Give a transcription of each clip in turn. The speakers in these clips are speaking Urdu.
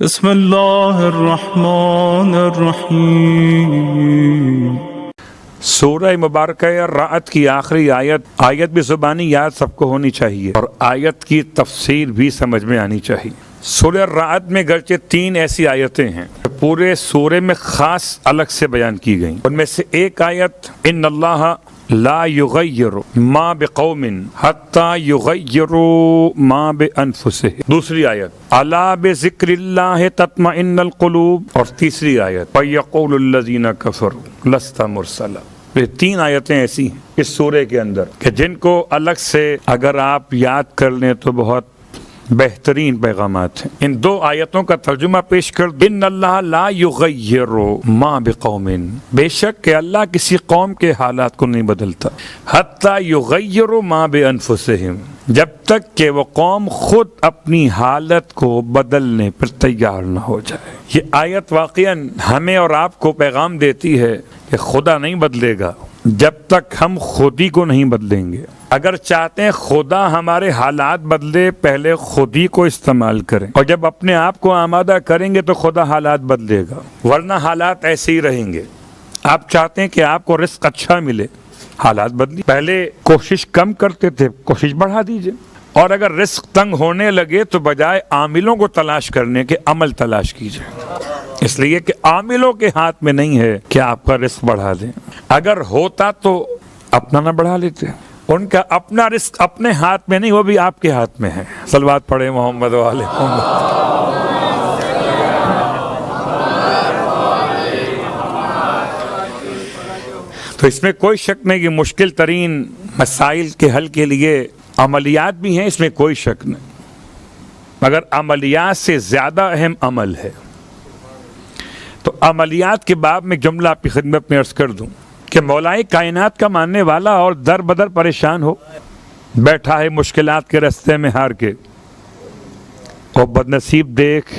بسم اللہ الرحمن الرحیم۔ سورہ مبارکہ رعد کی آخری آیت بھی زبانی یاد سب کو ہونی چاہیے اور آیت کی تفسیر بھی سمجھ میں آنی چاہیے۔ سورہ رعد میں گرچہ 3 ایسی آیتیں ہیں پورے سورے میں خاص الگ سے بیان کی گئیں، ان میں سے ایک آیت ان اللہ لا یغیر ما بقوم حتی یغیروا ما بانفسہم، دوسری آیت الا بذکر اللہ تطمئن القلوب، اور تیسری آیت فیقول الذین کفروا لست مرسلا۔ یہ 3 آیتیں ایسی ہیں اس سورے کے اندر کہ جن کو الگ سے اگر آپ یاد کر لیں تو بہت بہترین پیغامات ہیں۔ ان 2 آیتوں کا ترجمہ پیش کر ان اللہ لا یغیر ما بقوم، بے شک کہ اللہ کسی قوم کے حالات کو نہیں بدلتا، حتی یغیر ما بانفسہم، جب تک کہ وہ قوم خود اپنی حالت کو بدلنے پر تیار نہ ہو جائے۔ یہ آیت واقعاً ہمیں اور آپ کو پیغام دیتی ہے کہ خدا نہیں بدلے گا جب تک ہم خود ہی کو نہیں بدلیں گے۔ اگر چاہتے ہیں خدا ہمارے حالات بدلے، پہلے خود ہی کو استعمال کریں، اور جب اپنے آپ کو آمادہ کریں گے تو خدا حالات بدلے گا، ورنہ حالات ایسے ہی رہیں گے۔ آپ چاہتے ہیں کہ آپ کو رزق اچھا ملے، حالات بدلی، پہلے کوشش کم کرتے تھے، کوشش بڑھا دیجئے، اور اگر رزق تنگ ہونے لگے تو بجائے عاملوں کو تلاش کرنے کے عمل تلاش کیجئے، اس لیے کہ عاملوں کے ہاتھ میں نہیں ہے کہ آپ کا رزق بڑھا دیں۔ اگر ہوتا تو اپنا نہ بڑھا لیتے، ان کا اپنا رزق اپنے ہاتھ میں نہیں، وہ بھی آپ کے ہاتھ میں ہے۔ صلوات پڑھیں محمد و آل محمد۔ تو اس میں کوئی شک نہیں کہ مشکل ترین مسائل کے حل کے لیے عملیات بھی ہیں، اس میں کوئی شک نہیں، مگر عملیات سے زیادہ اہم عمل ہے۔ تو عملیات کے باب میں جملہ آپ کی خدمت میں عرض کر دوں کہ مولائے کائنات کا ماننے والا اور در بدر پریشان ہو، بیٹھا ہے مشکلات کے رستے میں ہار کے، اور بدنصیب دیکھ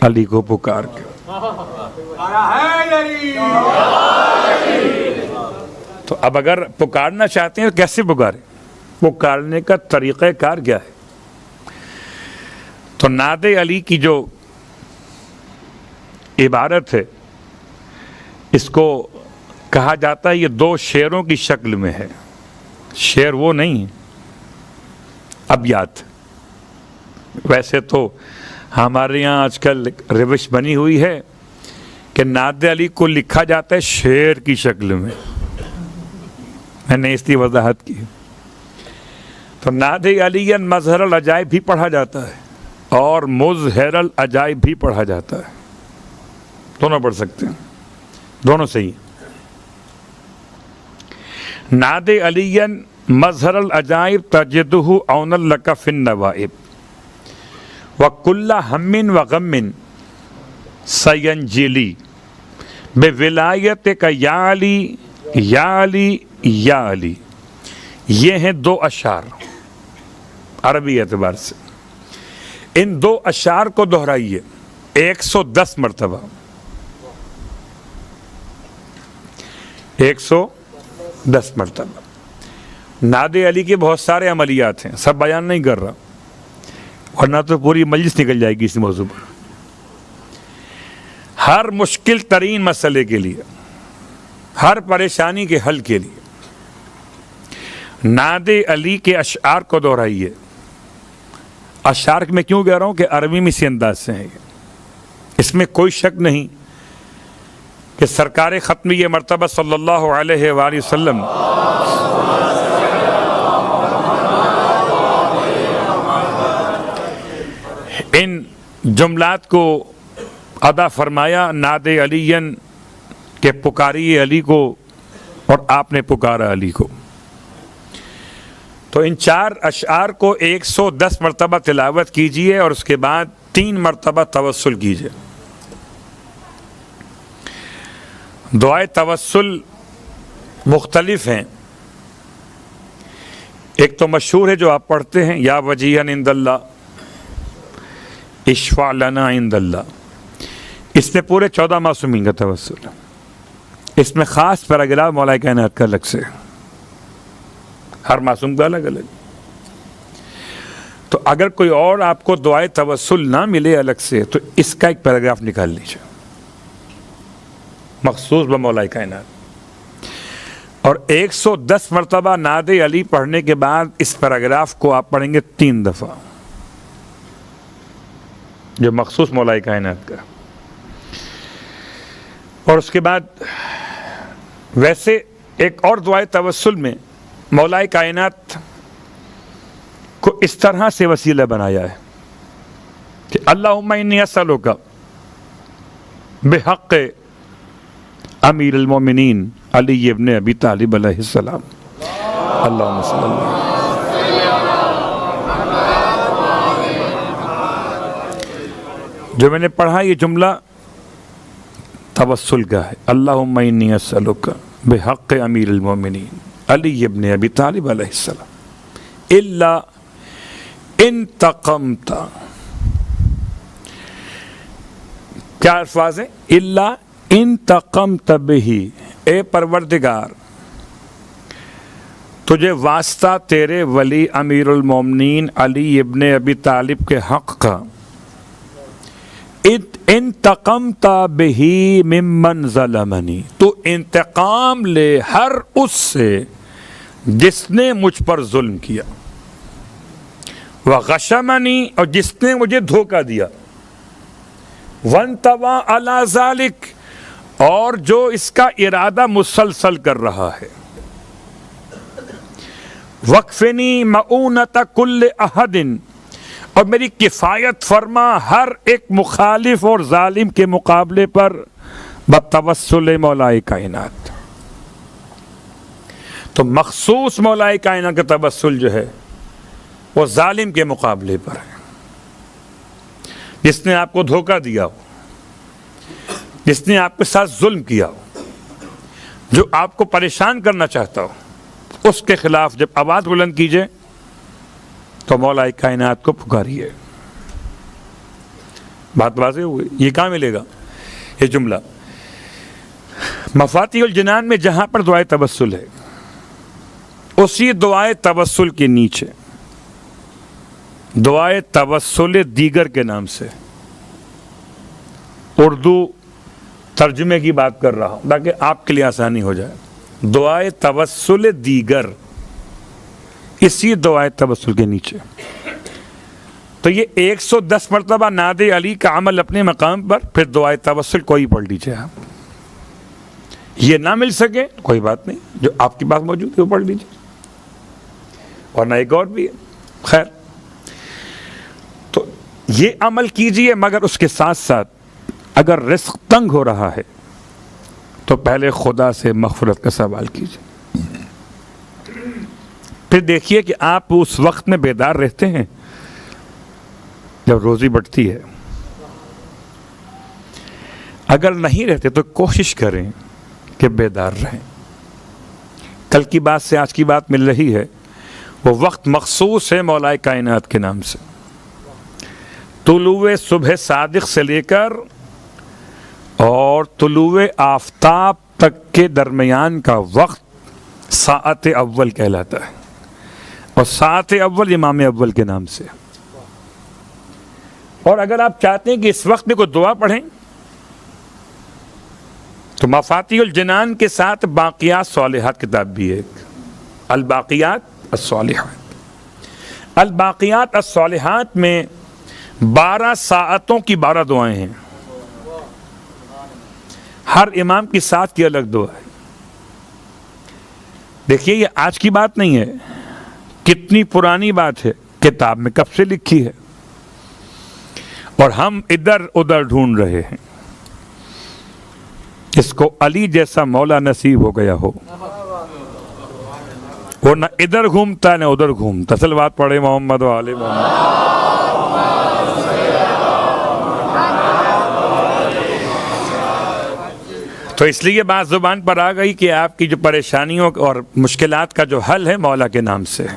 علی کو پکار کے۔ تو اب اگر پکارنا چاہتے ہیں تو کیسے پکاریں؟ پکارنے کا طریقہ کار کیا ہے؟ تو ناد علی کی جو عبارت ہے، اس کو کہا جاتا ہے یہ 2 شعروں کی شکل میں ہے۔ شعر وہ نہیں ہے، ابیات۔ ویسے تو ہمارے یہاں آج کل روش بنی ہوئی ہے کہ نعت علی کو لکھا جاتا ہے شعر کی شکل میں نے اس کی وضاحت کی۔ تو نعت علی مظہر العجائب بھی پڑھا جاتا ہے اور مظہر العجائب بھی پڑھا جاتا ہے، دونوں پڑھ سکتے ہیں، دونوں صحیح۔ نعت علی مظہر العجائب تجدہ عون لک فی النوائب وکل ہم وغم سینجلی بولایتک یا علی یا علی یا علی۔ یہ ہیں 2 اشعار عربی اعتبار سے۔ ان 2 اشعار کو دہرائیے 110 مرتبہ، 110 مرتبہ۔ نعت علی کے بہت سارے عملیات ہیں، سب بیان نہیں کر رہا، ورنہ تو پوری مجلس نکل جائے گی اس موضوع پر۔ ہر مشکل ترین مسئلے کے لیے، ہر پریشانی کے حل کے لیے نعت علی کے اشعار کو دہرائیے۔ اشعار میں کیوں کہہ رہا ہوں کہ عربی میں اسی انداز سے ہیں، اس میں کوئی شک نہیں کہ سرکار ختمیہ مرتبہ صلی اللہ علیہ وآلہ وسلم ان جملات کو ادا فرمایا، نعت علی کہ پکاری علی کو، اور آپ نے پکارا علی کو۔ تو ان 4 اشعار کو 110 مرتبہ تلاوت کیجئے اور اس کے بعد 3 مرتبہ توسل کیجئے۔ دعائے توسل مختلف ہیں، ایک تو مشہور ہے جو آپ پڑھتے ہیں، یا وجیہا عند اللہ اشفع لنا عند اللہ، اس میں پورے 14 معصومین کا توسل ہے، اس میں خاص پیراگراف مولا کائنات کا الگ سے، ہر معصوم کا الگ الگ۔ تو اگر کوئی اور آپ کو دعائے توسل نہ ملے الگ سے تو اس کا ایک پیراگراف نکال لیجیے مخصوص بمولائے کائنات، اور 110 مرتبہ نعت علی پڑھنے کے بعد اس پیراگراف کو آپ پڑھیں گے 3 دفعہ، جو مخصوص مولائے کائنات کا. اور اس کے بعد ویسے ایک اور دعائے توسل میں مولائے کائنات کو اس طرح سے وسیلہ بنایا ہے کہ اللہم انی اسألک بحق امیر المومنین علی ابن ابی طالب علیہ السلام، اللہم صلی اللہ جو میں نے پڑھا یہ جملہ توسل کا ہے. اللہم انی اسألک بحق امیر المومنین علی ابن ابی طالب علیہ السلام الا انتقمت، کیا الفاظ ہیں؟ الا انتقمت بہ، اے پروردگار تجھے واسطہ تیرے ولی امیر المومنین علی ابن ابی طالب کے حق کا، انتقمت بہ ممن ظلمنی، تو انتقام لے ہر اس سے جس نے مجھ پر ظلم کیا، وغشمنی، اور جس نے مجھے دھوکہ دیا، وانتوى علی ذالک، اور جو اس کا ارادہ مسلسل کر رہا ہے، وقفنی مؤونۃ کل احد، اور میری کفایت فرما ہر ایک مخالف اور ظالم کے مقابلے پر بتوسل مولائے کائنات. تو مخصوص مولائے کائنات کا توسل جو ہے وہ ظالم کے مقابلے پر ہے، جس نے آپ کو دھوکہ دیا ہو، جس نے آپ کے ساتھ ظلم کیا ہو، جو آپ کو پریشان کرنا چاہتا ہو، اس کے خلاف جب آواز بلند کیجئے تو مولائے کائنات کو پکاریے. بات واضح ہوئی؟ یہ کہاں ملے گا یہ جملہ؟ مفاتیح الجنان میں جہاں پر دعائے توسل ہے، اسی دعائے توسل کے نیچے دعائے توسل دیگر کے نام سے، اردو ترجمے کی بات کر رہا ہوں تاکہ آپ کے لیے آسانی ہو جائے، دعائے توسل دیگر اسی دعائے توسل کے نیچے. تو یہ 110 مرتبہ نعت علی کا عمل اپنے مقام پر، پھر دعائے توسل کوئی پڑھ لیجیے آپ. یہ نہ مل سکے کوئی بات نہیں، جو آپ کے پاس موجود ہے وہ پڑھ لیجیے، ورنہ ایک اور بھی ہے. خیر، تو یہ عمل کیجئے، مگر اس کے ساتھ ساتھ اگر رزق تنگ ہو رہا ہے تو پہلے خدا سے مغفرت کا سوال کیجئے. پھر دیکھیے کہ آپ اس وقت میں بیدار رہتے ہیں جب روزی بڑھتی ہے. اگر نہیں رہتے تو کوشش کریں کہ بیدار رہیں. کل کی بات سے آج کی بات مل رہی ہے، وہ وقت مخصوص ہے مولائے کائنات کے نام سے. طلوع صبح صادق سے لے کر اور طلوع آفتاب تک کے درمیان کا وقت ساعت اول کہلاتا ہے، اور ساعت اول امام اول کے نام سے. اور اگر آپ چاہتے ہیں کہ اس وقت میں کوئی دعا پڑھیں تو مفاتیح الجنان کے ساتھ باقیات صالحات کتاب بھی ہے ایک، الباقیات الصالحات. الباقیات الصالحات میں 12 ساعتوں کی 12 دعائیں ہیں. ہر امام کی ساتھ کی الگ دعا ہے. دیکھیے یہ آج کی بات نہیں ہے، کتنی پرانی بات ہے، کتاب میں کب سے لکھی ہے، اور ہم ادھر ادھر ڈھونڈ رہے ہیں. اس کو علی جیسا مولا نصیب ہو گیا ہو، وہ نہ ادھر گھومتا نہ ادھر گھومتا. اصل بات پڑھے محمد و آل محمد. تو اس لیے بات زبان پر آ گئی کہ آپ کی جو پریشانیوں اور مشکلات کا جو حل ہے مولا کے نام سے ہے.